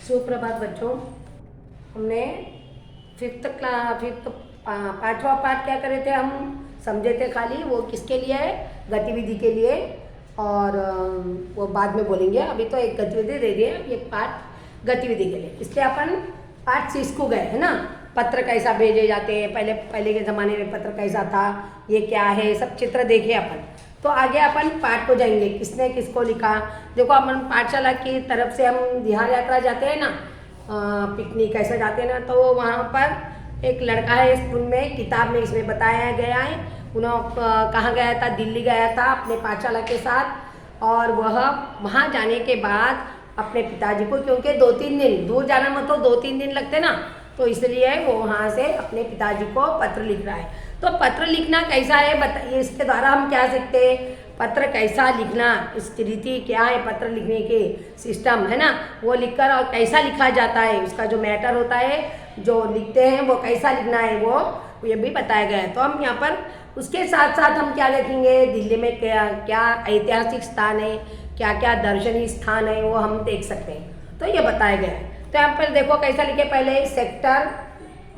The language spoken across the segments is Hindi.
सुप्रभात बच्चों। हमने फिफ्थ पांचवा पार्ट क्या करे थे, हम समझे थे खाली वो किसके लिए है, गतिविधि के लिए, और वो बाद में बोलेंगे। अभी तो एक गतिविधि दे दिए, एक पार्ट गतिविधि के लिए। इसलिए अपन पार्ट 6 को गए है ना। पत्र कैसा भेजे जाते हैं, पहले के ज़माने में पत्र कैसा था, ये क्या है, सब चित्र देखे अपन। तो आगे अपन पाठ को जाएंगे, किसने किसको लिखा। देखो अपन पाठशाला की तरफ से हम बिहार यात्रा जाते हैं ना, पिकनिक ऐसा जाते हैं ना, तो वहाँ पर एक लड़का है स्कूल में, किताब में इसमें बताया गया है। उन्होंने कहाँ गया था, दिल्ली गया था अपने पाठशाला के साथ। और वह वहाँ जाने के बाद अपने पिताजी को, क्योंकि 2-3 दिन दूर जाना में तो 2-3 दिन लगते ना, तो इसलिए वो वहाँ से अपने पिताजी को पत्र लिख रहा है। तो पत्र लिखना कैसा है बताइए, इसके द्वारा हम क्या सीखते हैं, पत्र कैसा लिखना, इसकी रीति क्या है, पत्र लिखने के सिस्टम है ना, वो लिखकर और कैसा लिखा जाता है, उसका जो मैटर होता है, जो लिखते हैं वो कैसा लिखना है, वो ये भी बताया गया है। तो हम यहाँ पर उसके साथ साथ हम क्या देखेंगे, दिल्ली में क्या क्या ऐतिहासिक स्थान है, क्या क्या दर्शनीय स्थान है, वो हम देख सकते हैं। तो ये बताया गया है। तो यहाँ पर देखो कैसा लिखे, पहले सेक्टर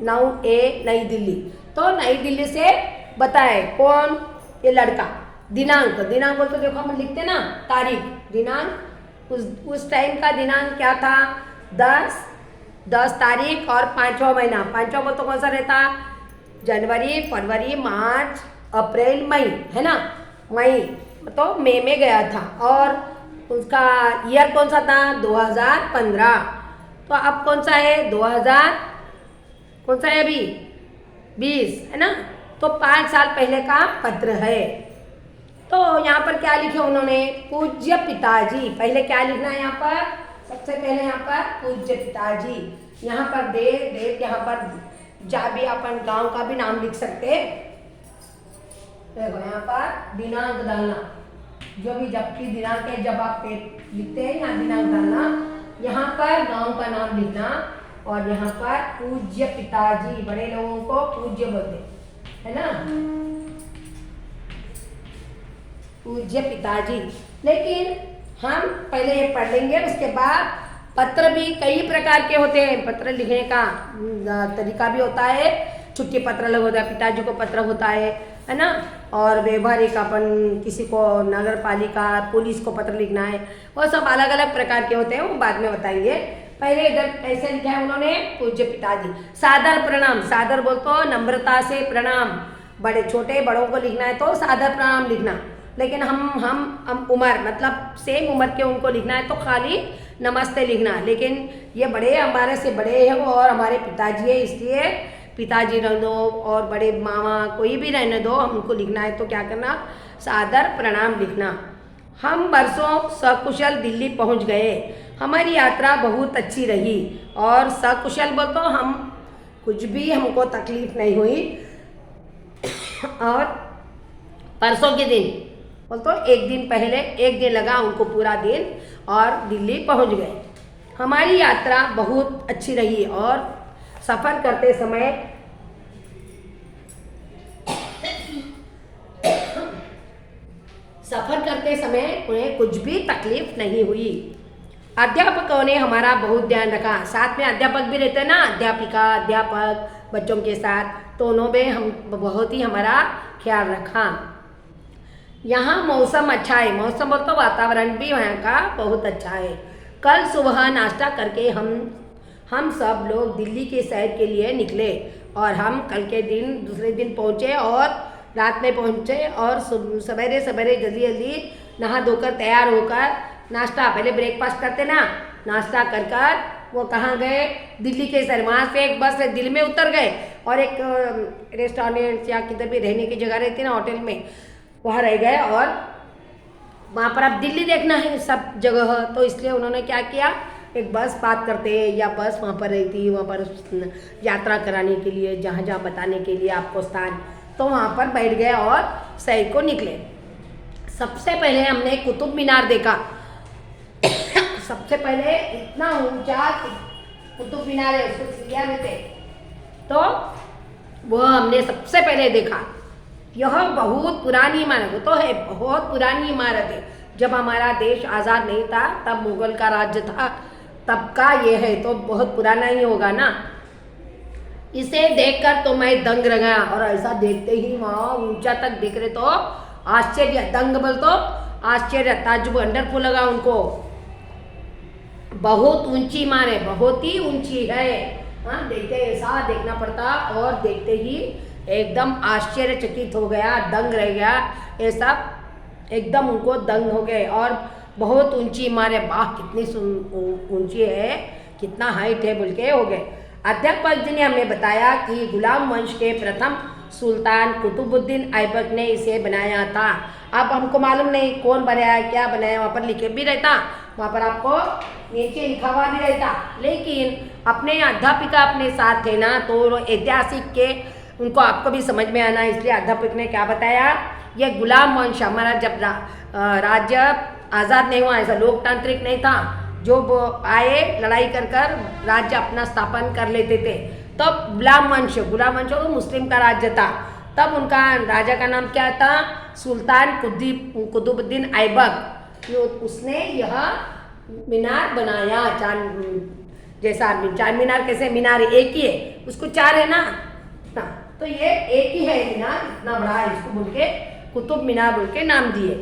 9A नई दिल्ली। तो नई दिल्ली से बताए कौन, ये लड़का। दिनांक बोल तो देखो हम लिखते ना, तारीख, दिनांक, उस टाइम का दिनांक क्या था, 10 तारीख और 5वां महीना। 5वां बोल तो कौन सा रहता, जनवरी, फरवरी, मार्च, अप्रैल, मई है ना। मई तो मई में गया था, और उसका ईयर कौन सा था, 2015। तो अब कौन सा है, 2000 कौन सा है अभी, 20 है ना। तो 5 साल पहले का पत्र है। तो यहाँ पर क्या लिखे उन्होंने, पूज्य पिताजी। पहले क्या लिखना है यहाँ पर, सबसे पहले यहाँ पर पूज्य पिताजी। यहाँ पर देव यहाँ पर जा भी अपन गांव का भी नाम लिख सकते हैं। देखो यहाँ पर दिनांक डालना, जो भी जब की दिनांक है, जब आप लिखते हैं यहाँ दिनांक डालना, यहाँ पर गांव का नाम लिखना, और यहाँ पर पूज्य पिताजी, बड़े लोगों को पूज्य बोलते है ना, पूज्य पिताजी। लेकिन हम पहले ये पढ़ लेंगे, उसके बाद पत्र भी कई प्रकार के होते हैं। पत्र लिखने का तरीका भी होता है, छुट्टी पत्र अलग होता है, पिताजी को पत्र होता है ना। और व्यवहारिक अपन किसी को नगर पालिका, पुलिस को पत्र लिखना है, वो सब अलग अलग प्रकार के होते हैं, वो बाद में बताएंगे। पहले इधर कैसे लिखा है उन्होंने, पूज्य पिताजी। सादर प्रणाम, सादर बोल तो नम्रता से प्रणाम, बड़े छोटे बड़ों को लिखना है तो सादर प्रणाम लिखना। लेकिन हम उम्र मतलब सेम उम्र के उनको लिखना है तो खाली नमस्ते लिखना। लेकिन ये बड़े हमारे से बड़े हैं वो, और हमारे पिताजी है, इसलिए पिताजी रहने दो, और बड़े मामा कोई भी रहने दो, हमको लिखना है तो क्या करना, सादर प्रणाम लिखना। हम बरसों सकुशल दिल्ली पहुंच गए, हमारी यात्रा बहुत अच्छी रही। और सकुशल बोल तो हम कुछ भी हमको तकलीफ नहीं हुई। और परसों के दिन बोल तो एक दिन पहले, एक दिन लगा उनको पूरा दिन, और दिल्ली पहुंच गए। हमारी यात्रा बहुत अच्छी रही, और सफ़र करते समय उन्हें कुछ भी तकलीफ नहीं हुई। अध्यापकों ने हमारा बहुत ध्यान रखा। साथ में अध्यापक भी रहते हैं ना, अध्यापिका अध्यापक बच्चों के साथ, तो उन्होंने हम बहुत ही हमारा ख्याल रखा। यहाँ मौसम अच्छा है, मौसम बोल तो वातावरण भी वहाँ का बहुत अच्छा है। कल सुबह नाश्ता करके हम सब लोग दिल्ली के शहर के लिए निकले, और हम कल के दिन दूसरे दिन पहुँचे, और रात में पहुँचे, और सवेरे सवेरे जल्दी जल्दी नहा धोकर तैयार होकर नाश्ता, पहले ब्रेकफास्ट करते ना, नाश्ता कर वो कहाँ गए, दिल्ली के शहर। वहाँ से एक बस दिल्ली में उतर गए, और एक रेस्टोरेंट या किधर भी रहने की जगह रहती है ना, होटल में, वहाँ रह गए। और वहाँ पर अब दिल्ली देखना है सब जगह, तो इसलिए उन्होंने क्या किया, एक बस बात करते हैं, या बस वहाँ पर रहती, वहाँ पर यात्रा कराने के लिए, जहाँ जहाँ बताने के लिए आपको स्थान, तो वहाँ पर बैठ गए और शहर को निकले। सबसे पहले हमने कुतुब मीनार देखा। सबसे पहले इतना ऊंचा कुतुब मीनार है, उसको सीढ़ियाँ में थे, तो वह हमने सबसे पहले देखा। यह बहुत पुरानी इमारत तो है, बहुत पुरानी इमारत है। जब हमारा देश आज़ाद नहीं था तब मुगल का राज्य था, तब का ये है, तो बहुत पुराना ही होगा ना। इसे देखकर तो मैं दंग रह गया, और ऐसा देखते ही वहाँ ऊंचा तक दिख रहे तो आश्चर्य, दंग बोल तो आश्चर्य, ताज्जुब, वंडरफुल लगा उनको। बहुत ऊंची मारे, बहुत ही ऊंची है। हाँ, देखते ऐसा देखना पड़ता, और देखते ही एकदम आश्चर्यचकित हो गया, दंग रह गया। ये सब एकदम उनको दंग हो गए, और बहुत ऊंची मारे, वाह कितनी ऊंची है, कितना हाइट है बोल के हो गए। अध्यापक जी ने हमें बताया कि गुलाम वंश के प्रथम सुल्तान कुतुबुद्दीन ऐबक ने इसे बनाया था। अब हमको मालूम नहीं कौन बनाया, क्या बनाया, वहाँ पर लिखे भी रहता, वहाँ पर आपको नीचे लिखा हुआ भी रहता, लेकिन अपने अध्यापिका अपने साथ थे ना, तो ऐतिहासिक के उनको आपको भी समझ में आना, इसलिए अध्यापक ने क्या बताया, ये गुलाम वंश हमारा जब राज्य आज़ाद नहीं हुआ, ऐसा लोकतांत्रिक नहीं था, जो आए लड़ाई कर कर राज्य अपना स्थापन कर लेते थे, तब गुलाम वंश तो मुस्लिम का राज्य था, तब उनका राजा का नाम क्या था, सुल्तान कुतुबुद्दीन ऐबक। उसने यह मीनार बनाया, जैसा चार मीनार, कैसे मीनार एक ही है, उसको चार है ना, तो ये एक ही है मीनार, इतना बड़ा है, इसको बोल के कुतुब मीनार बोल के नाम दिए,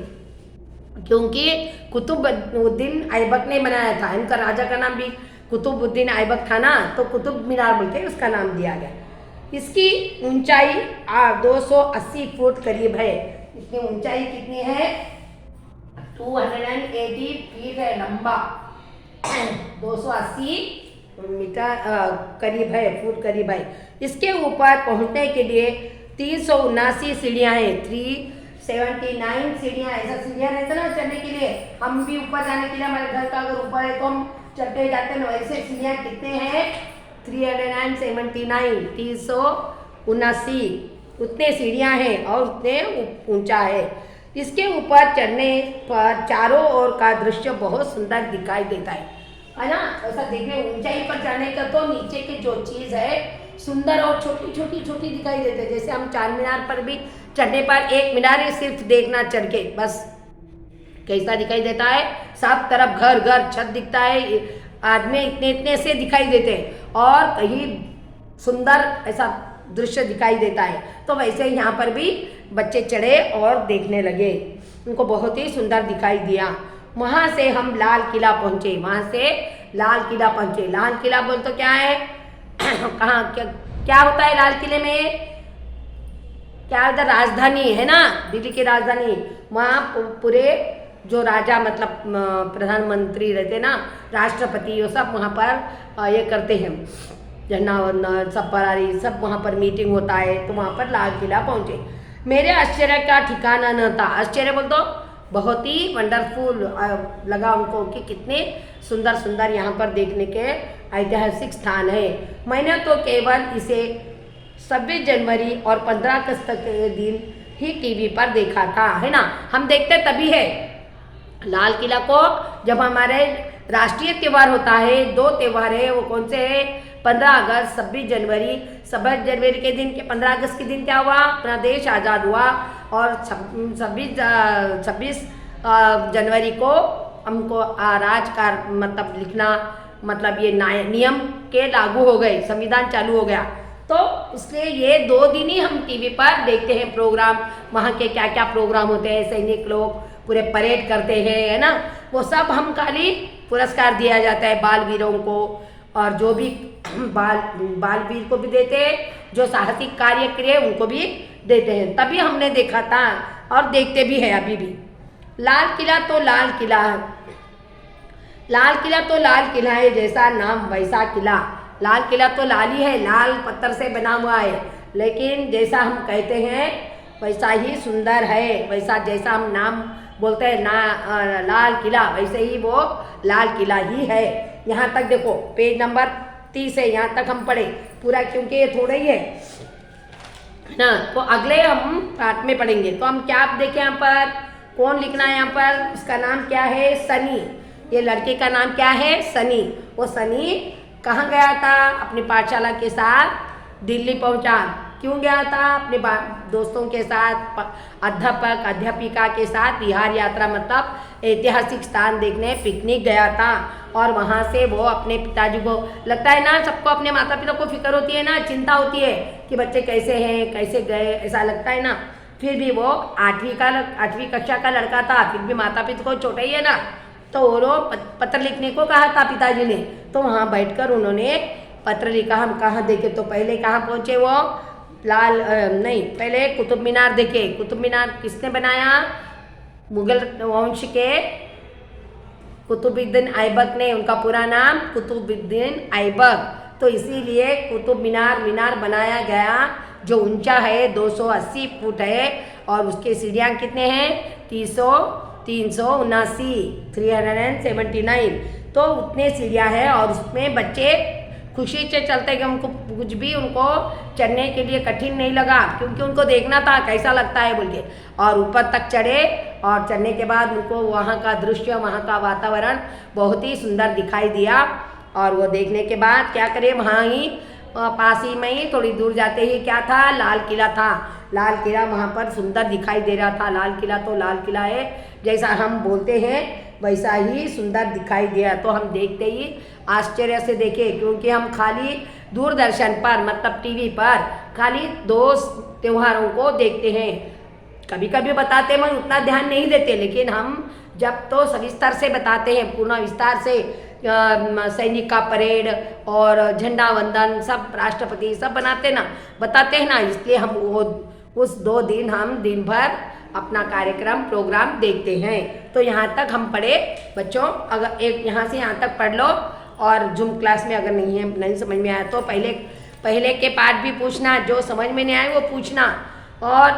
क्योंकि कुतुबुद्दीन ऐबक ने बनाया था, इनका राजा का नाम भी कुतुबुद्दीन ऐबक था ना, तो कुतुब मीनार बोल के उसका नाम दिया गया। इसकी ऊंचाई 280 फुट करीब है। इसकी ऊंचाई कितनी है, 280 फीट है, लंबा 280 मीटर करीब है, फुट करीब है। इसके ऊपर पहुंचने के लिए 379 सीढ़ियाँ हैं, 379 सीढ़ियाँ, ऐसा सीढ़ियाँ रहता ना चढ़ने के लिए, हम भी ऊपर जाने के लिए, हमारे घर का अगर ऊपर है तो हम चढ़ते जाते हैं, वैसे सीढ़ियाँ कितने हैं, 379, 379 उतने सीढ़ियाँ हैं, और उतने ऊंचा है। इसके ऊपर चढ़ने पर चारों ओर का दृश्य बहुत सुंदर दिखाई देता है ना, ऐसा देखने ऊंचाई पर चढ़ने का तो नीचे की जो चीज़ है सुंदर और छोटी छोटी दिखाई देते हैं। जैसे हम चार मीनार पर भी चढ़ने पर एक मीनार ही सिर्फ देखना चढ़ के बस, कैसा दिखाई देता है, सब तरफ घर घर छत दिखता है, आदमी इतने इतने से दिखाई देते हैं, और कहीं सुंदर ऐसा दृश्य दिखाई देता है। तो वैसे ही यहाँ पर भी बच्चे चढ़े और देखने लगे, उनको बहुत ही सुंदर दिखाई दिया। वहाँ से हम लाल किला पहुँचे, लाल किला बोल तो क्या है कहाँ क्या होता है लाल किले में, क्या उधर राजधानी है ना, दिल्ली की राजधानी, वहाँ पूरे जो राजा मतलब प्रधानमंत्री रहते ना, राष्ट्रपति, वो सब वहाँ पर ये करते हैं, झंडा वंदन सब परारी सब वहाँ पर मीटिंग होता है, तो वहाँ पर लाल किला पहुँचे। मेरे आश्चर्य का ठिकाना न था, आश्चर्य बोल तो बहुत ही वंडरफुल लगा उनको कि कितने सुंदर सुंदर यहाँ पर देखने के ऐतिहासिक स्थान है। मैंने तो केवल इसे 26 जनवरी और 15 अगस्त के दिन ही टीवी पर देखा था, है ना, हम देखते तभी है लाल किला को, जब हमारे राष्ट्रीय त्यौहार होता है, 2 त्यौहार है, वो कौन से है, 15 अगस्त 26 जनवरी। 26 जनवरी के दिन के 15 अगस्त के दिन क्या हुआ, अपना देश आज़ाद हुआ, और 26 जनवरी को हमको राजकार मतलब लिखना, मतलब ये नियम के लागू हो गए, संविधान चालू हो गया, तो इसलिए ये 2 दिन ही हम टीवी पर देखते हैं प्रोग्राम, वहाँ के क्या क्या प्रोग्राम होते हैं, सैनिक लोग पूरे परेड करते हैं, है ना, वो सब हम खाली पुरस्कार दिया जाता है बाल वीरों को, और जो भी बाल वीर को भी देते हैं, जो साहसिक कार्य किए उनको भी देते हैं, तभी हमने देखा था और देखते भी है अभी भी। लाल किला तो लाल किला है, लाल किला है, जैसा नाम वैसा किला, लाल किला तो लाल ही है, लाल पत्थर से बना हुआ है, लेकिन जैसा हम कहते हैं वैसा ही सुंदर है, वैसा जैसा हम नाम बोलते हैं ना लाल किला, वैसे ही वो लाल किला ही है। यहाँ तक देखो पेज नंबर 30 है, यहाँ तक हम पढ़े पूरा, क्योंकि ये थोड़ा ही है ना, तो अगले हम पार्ट में पढ़ेंगे। तो हम क्या आप देखें यहाँ पर कौन लिखना है, यहाँ पर उसका नाम क्या है, सनी, ये लड़के का नाम क्या है, सनी। वो सनी कहाँ गया था, अपनी पाठशाला के साथ दिल्ली पहुँचा, क्यों गया था? अपने दोस्तों के साथ, अध्यापक अध्यापिका के साथ विहार यात्रा मतलब ऐतिहासिक स्थान देखने पिकनिक गया था। और वहाँ से वो अपने पिताजी को, लगता है ना सबको अपने माता पिता को फिक्र होती है ना, चिंता होती है कि बच्चे कैसे हैं, कैसे गए, ऐसा लगता है ना। फिर भी वो 8वीं कक्षा का लड़का था, फिर भी माता पिता को छोटा ही है ना, तो वो लोग पत्र लिखने को कहा था पिताजी ने। तो वहाँ बैठकर उन्होंने पत्र लिखा। हम कहाँ देखे तो पहले कहाँ पहुँचे वो, पहले कुतुब मीनार देखे। कुतुब मीनार किसने बनाया? मुगल वंश के कुतुबुद्दीन ऐबक ने, उनका पूरा नाम कुतुबुद्दीन ऐबक। तो इसीलिए कुतुब मीनार बनाया गया, जो ऊंचा है 280 फुट है और उसके सीढ़ियाँ कितने हैं? 379। तो उतने सीढ़ियाँ हैं और उसमें बच्चे खुशी से चलते कि हमको कुछ भी उनको चढ़ने के लिए कठिन नहीं लगा, क्योंकि उनको देखना था कैसा लगता है बोल के। और ऊपर तक चढ़े और चढ़ने के बाद उनको वहाँ का दृश्य, वहाँ का वातावरण बहुत ही सुंदर दिखाई दिया। और वो देखने के बाद क्या करें, वहाँ ही पास ही में ही थोड़ी दूर जाते ही क्या था? लाल किला था। लाल किला वहाँ पर सुंदर दिखाई दे रहा था। लाल किला तो लाल किला है, जैसा हम बोलते हैं वैसा ही सुंदर दिखाई दिया। तो हम देखते ही आश्चर्य से देखे, क्योंकि हम खाली दूरदर्शन पर मतलब टीवी पर खाली 2 त्योहारों को देखते हैं। कभी कभी बताते हैं, मगर उतना ध्यान नहीं देते। लेकिन हम जब तो सविस्तर से बताते हैं, पूर्ण विस्तार से, सैनिक का परेड और झंडा वंदन सब, राष्ट्रपति सब बताते हैं ना, इसलिए हम वो उस 2 दिन हम दिन भर अपना प्रोग्राम देखते हैं। तो यहाँ तक हम पढ़े बच्चों। अगर एक यहाँ से यहाँ तक पढ़ लो, और जूम क्लास में अगर नहीं समझ में आया तो पहले के पाठ भी पूछना, जो समझ में नहीं आए वो पूछना। और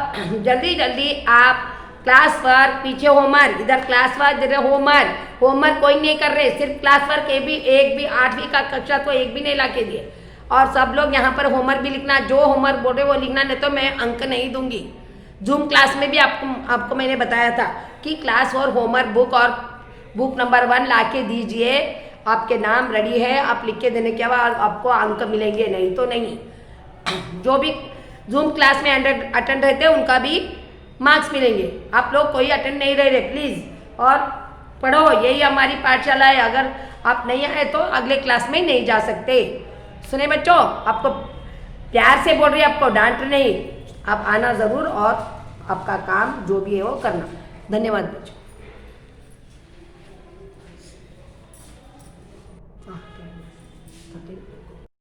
जल्दी आप क्लास वर्क, पीछे होमवर्क, इधर क्लास वर्क, इधर होमवर्क कोई नहीं कर रहे, सिर्फ क्लास वर्क एक भी 8वीं का कक्षा तो एक भी नहीं ला के दिए। और सब लोग यहाँ पर होमवर्क भी लिखना, जो होमवर्क बोल रहे वो लिखना, नहीं तो मैं अंक नहीं दूंगी। जूम क्लास में भी आपको मैंने बताया था कि क्लास और होमवर्क बुक नंबर 1 ला के दीजिए। आपके नाम रेडी है, आप लिख के देने के बाद आपको अंक मिलेंगे, नहीं तो नहीं। जो भी जूम क्लास में अटेंड रहते हैं उनका भी मार्क्स मिलेंगे। आप लोग कोई अटेंड नहीं रह रहे प्लीज़, और पढ़ो, यही हमारी पाठशाला है। अगर आप नहीं आए तो अगले क्लास में नहीं जा सकते। सुने बच्चों, आपको प्यार से बोल रही, आपको डांट नहीं। आप आना ज़रूर और आपका काम जो भी है वो करना। धन्यवाद बच्चों।